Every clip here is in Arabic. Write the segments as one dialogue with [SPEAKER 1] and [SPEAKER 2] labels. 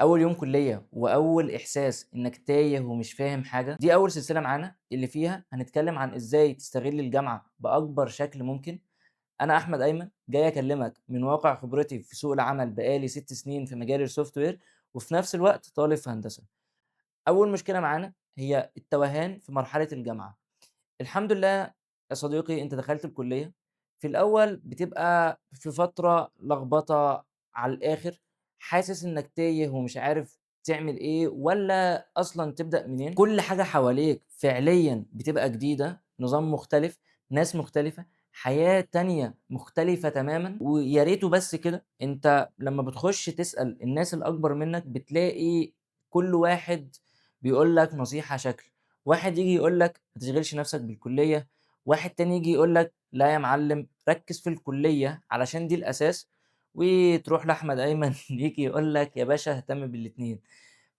[SPEAKER 1] أول يوم كلية وأول إحساس إنك تايه ومش فاهم حاجة، دي أول سلسلة معانا اللي فيها هنتكلم عن إزاي تستغل الجامعة بأكبر شكل ممكن. أنا أحمد أيمن جاي أكلمك من واقع خبرتي في سوق العمل بقالي 6 سنين في مجال السوفت وير، وفي نفس الوقت طالب في هندسة. أول مشكلة معانا هي التوهان في مرحلة الجامعة. الحمد لله يا صديقي أنت دخلت الكلية، في الأول بتبقى في فترة لخبطة على الآخر، حاسس إنك تايه ومش عارف تعمل إيه والّا أصلًا تبدأ منين. كل حاجة حواليك فعليًا بتبقى جديدة، نظام مختلف، ناس مختلفة، حياة تانية مختلفة تمامًا، ويا ريته بس كده. أنت لمّا بتخش تسأل الناس الأكبر منك بتلاقي كل واحد بيقول لك نصيحة شكل. واحد ييجي يقول لك ما تشغلش نفسك بالكلية، واحد تاني ييجي يقول لك لا يا معلم ركّز في الكلية علشان دي الأساس، وتروح لأحمد أيمن ييجي يقول لك يا باشا اهتم بالاتنين.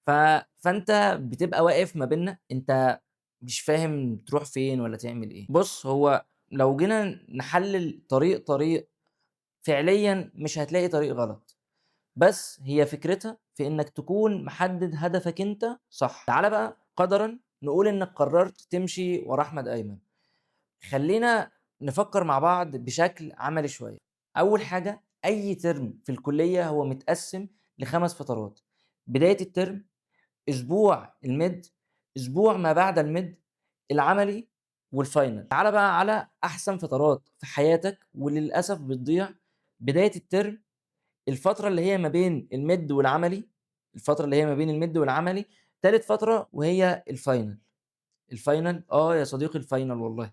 [SPEAKER 1] ف فأنت بتبقى واقف ما بيننا، أنت مش فاهم تروح فين والّا تعمل إيه. بُص، هو لو جينا نحلّل طريق، فعليًا مش هتلاقي طريق غلط. بس هي فكرتها في إنك تكون محدد هدفك أنت صح. تعالَ بقى قدرًا نقول إنك قررت تمشي ورا أحمد أيمن. خلّينا نفكر مع بعض بشكل عملي شوية. أول حاجة أي ترم في الكلية هو متقسم ل5 فترات. بداية الترم، أسبوع الmid، أسبوع ما بعد الmid، العملي والfinal. تعالَ بقى على أحسن فترات في حياتك وللأسف بتضيع. بداية الترم، الفترة اللي هي ما بين الmid والعملي، الفترة اللي هي ما بين الmid والعملي، تالت فترة وهي الfinal. الfinal يا صديقي الfinal والله.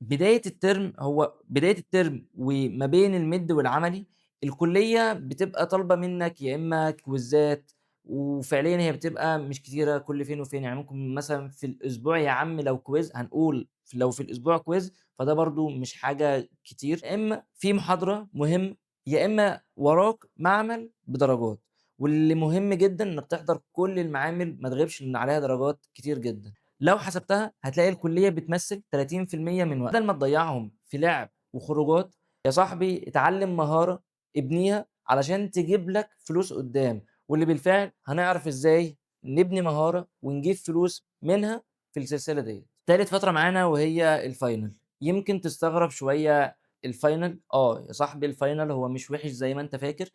[SPEAKER 1] بداية الترم وما بين الmid والعملي، الكلية بتبقى طالبة منك يا إما كويزات، وفعليًا هي بتبقى مش كتيرة كل فين وفين، يعني ممكن مثلًا في الأسبوع يا عم لو كويز هنقول لو في الأسبوع كويز فده برضه مش حاجة كتير، يا إما في محاضرة مهمة، يا إما وراك معمل بدرجات، واللي مهم جدًا إنك تحضر كل المعامل ما تغيبش لأن عليها درجات كتير جدًا. لو حسبتها هتلاقي الكلية بتمثّل 30% من وقتك، بدل ما تضيّعهم في لعب وخروجات، يا صاحبي اتعلّم مهارة ابنيها علشان تجيب لك فلوس قدّام، واللي بالفعل هنعرف إزاي نبني مهارة ونجيب فلوس منها في السلسلة ديّة. تالت فترة معانا وهي الfinal. يمكن تستغرب شوية الfinal، يا صاحبي الfinal هو مش وِحِش زي ما أنت فاكر.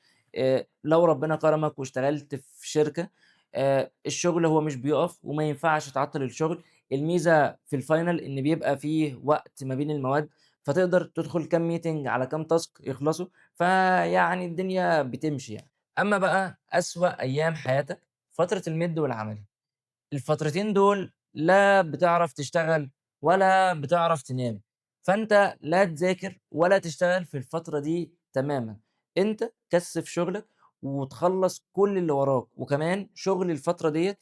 [SPEAKER 1] لو ربنا كرمك واشتغلت في شركة، الشغل هو مش بيقف وما ينفعش تعطّل الشغل. الميزة في الfinal إن بيبقى فيه وقت ما بين المواد، فتقدر تدخل كام meeting على كام task يخلصوا، فيعني الدنيا بتمشي يعني. أمّا بقى أسوأ أيام حياتك، فترة الmid والعملي. الفترتين دول لا بتعرف تشتغل ولا بتعرف تنام، فأنت لا تذاكر ولا تشتغل في الفترة دي تمامًا. أنت كثّف شغلك وتخلّص كل اللي وراك، وكمان شغل الفترة ديّة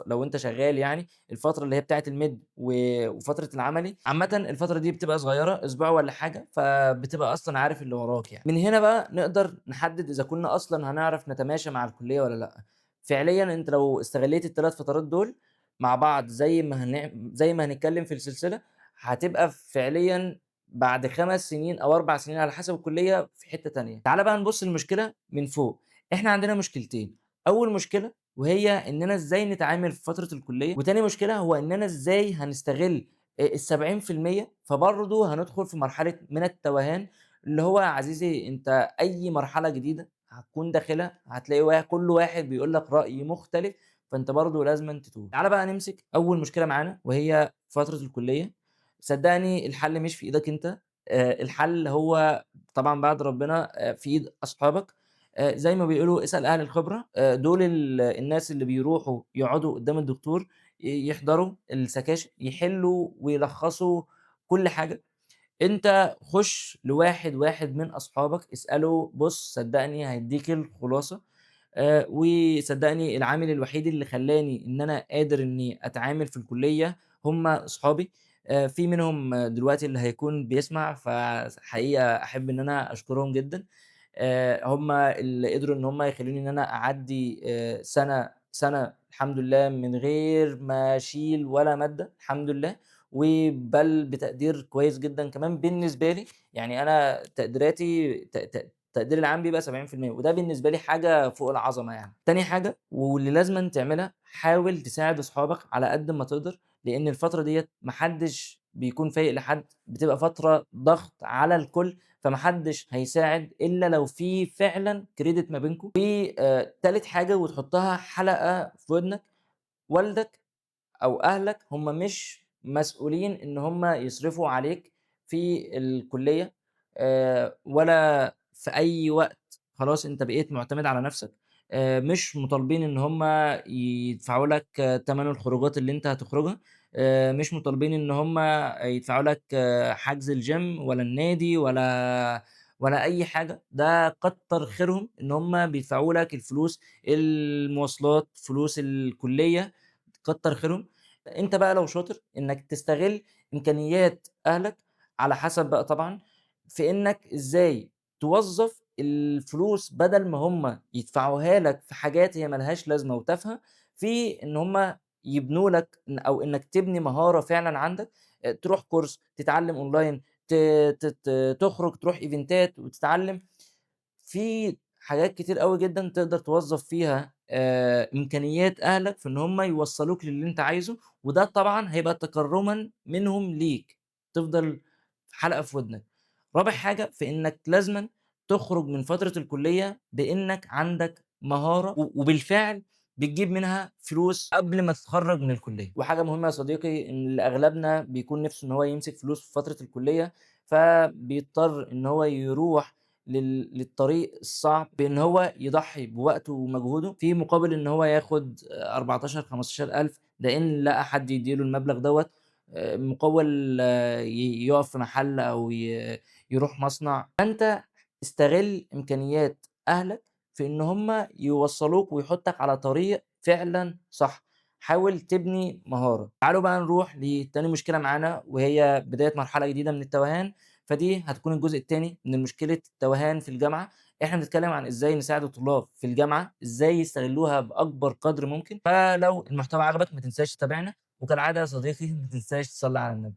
[SPEAKER 1] لو أنت شغال يعني، الفترة اللي هي بتاعة الmid وفترة العملي، عامةً الفترة دي بتبقى صغيرة أسبوع والّا حاجة، فبتبقى أصلًا عارف اللي وراك يعني. من هنا بقى نقدر نحدد إذا كنا أصلًا هنعرف نتماشى مع الكلية والّا لأ. فعليًا أنت لو استغلّيت ال3 فترات دول مع بعض زي ما هنتكلّم في السلسلة، هتبقى فعليًا بعد 5 سنين أو 4 سنين على حسب الكلية في حتّة تانية. تعالَ بقى نبُص للمشكلة من فوق. إحنا عندنا مشكلتين، أول مشكلة وهي إننا إزاي نتعامل في فترة الكلية، وتاني مشكلة هو إننا إزاي هنستغل ال70%، فبرضه هندخل في مرحلة من التوهان، اللي هو يا عزيزي أنت أي مرحلة جديدة هتكون داخلها هتلاقي كل واحد بيقول لك رأي مختلف، فأنت برضه لازمًا تتوه. تعالَ بقى نمسك أول مشكلة معانا وهي فترة الكلية. صدّقني الحل مش في إيدك أنت، الحل هو طبعًا بعد ربنا في إيد أصحابك. زي ما بيقولوا اسأل أهل الخبرة. دول الناس اللي بيروحوا يقعدوا قدّام الدكتور يحضروا السكاشن، يحلّوا ويلخّصوا كل حاجة. أنت خُش واحد من أصحابك اسأله، بُص صدّقني هيدّيك الخلاصة. وصدّقني العامل الوحيد اللي خلّاني إن أنا قادر إنّي أتعامل في الكلية هم أصحابي. في منهم دلوقتي اللي هيكون بيسمع، فحقيقة أحب إن أنا أشكرهم جدًا. هم اللي قدروا إن هم يخلّوني إن أنا أعدّي سَنة الحمد لله من غير ما أشيل ولا مادة الحمد لله، بل بتقدير كويس جدًا كمان بالنسبة لي. يعني أنا تقديراتي التقدير العام بيبقى 70% وده بالنسبة لي حاجة فوق العظمة يعني. تاني حاجة واللي لازمًا تعملها، حاول تساعد أصحابك على قد ما تقدر، لإن الفترة ديّة ما حدش بيكون فايق لحد، بتبقى فترة ضغط على الكل، فما حدش هيساعد إلا لو في فعلًا credit ما بينكم. تالت حاجة وتحطها حلقة في ودنك، والدك أو أهلك هم مش مسؤولين إن هم يصرفوا عليك في الكلية ولا في أي وقت خلاص أنت بقيت معتمد على نفسك، مش مطالبين إن هم يدفعوا لك تمن الخروجات اللي أنت هتخرجها، مش مطالبين إن هم يدفعوا لك حجز الgym ولا النادي ولا أي حاجة، ده كتّر خيرهم إن هم بيدفعوا لك الفلوس، المواصلات، فلوس الكلية، كتّر خيرهم. أنت بقى لو شاطر إنّك تستغل إمكانيات أهلك على حسب بقى طبعًا، في إنّك إزاي توظّف الفلوس بدل ما هم يدفعوها لك في حاجات هي ما لهاش لازمة وتافهة، في إن هم يبنوا لك أو إنّك تبني مهارة فعلًا عندك، تروح كورس، تتعلّم أونلاين، ت ت ت تخرج تروح إيفنتات وتتعلّم. في حاجات كتير أوي جدًا تقدر توظّف فيها إمكانيات أهلك في إن هم يوصّلوك للي أنت عايزه، وده طبعًا هيبقى تكرُّمًا منهم ليك، تفضل حلقة في ودنك. رابع حاجة في إنك لازمًا تخرج من فترة الكلية بإنك عندك مهارة وبالفعل بتجيب منها فلوس قبل ما تتخرّج من الكلية. وحاجة مهمة يا صديقي إن أغلبنا بيكون نِفْسه إن هو يمسك فلوس في فترة الكلية، فبيضطر إن هو يروح للطريق الصعب بإن هو يضحّي بوقته ومجهوده في مقابل إن هو ياخد 14، 15,000 ده إن لقى حد يدّي له المبلغ دوّة، مقابل يقف في محل أو يروح مصنع. فأنت استغل إمكانيات أهلك في إن هم يوصّلوك ويحطّك على طريق فعلًا صح. حاول تبني مهارة. تعالوا بقى نروح لتاني مشكلة معانا وهي بداية مرحلة جديدة من التوهان. فدي هتكون الجزء التاني من مشكلة التوهان في الجامعة. إحنا بنتكلم عن إزاي نساعد الطلاب في الجامعة، إزاي يستغلوها بأكبر قدر ممكن. فلو المحتوى عجبك ما تنساش تتابعنا، وكالعادة يا صديقي ما تنساش تصلي على النبي.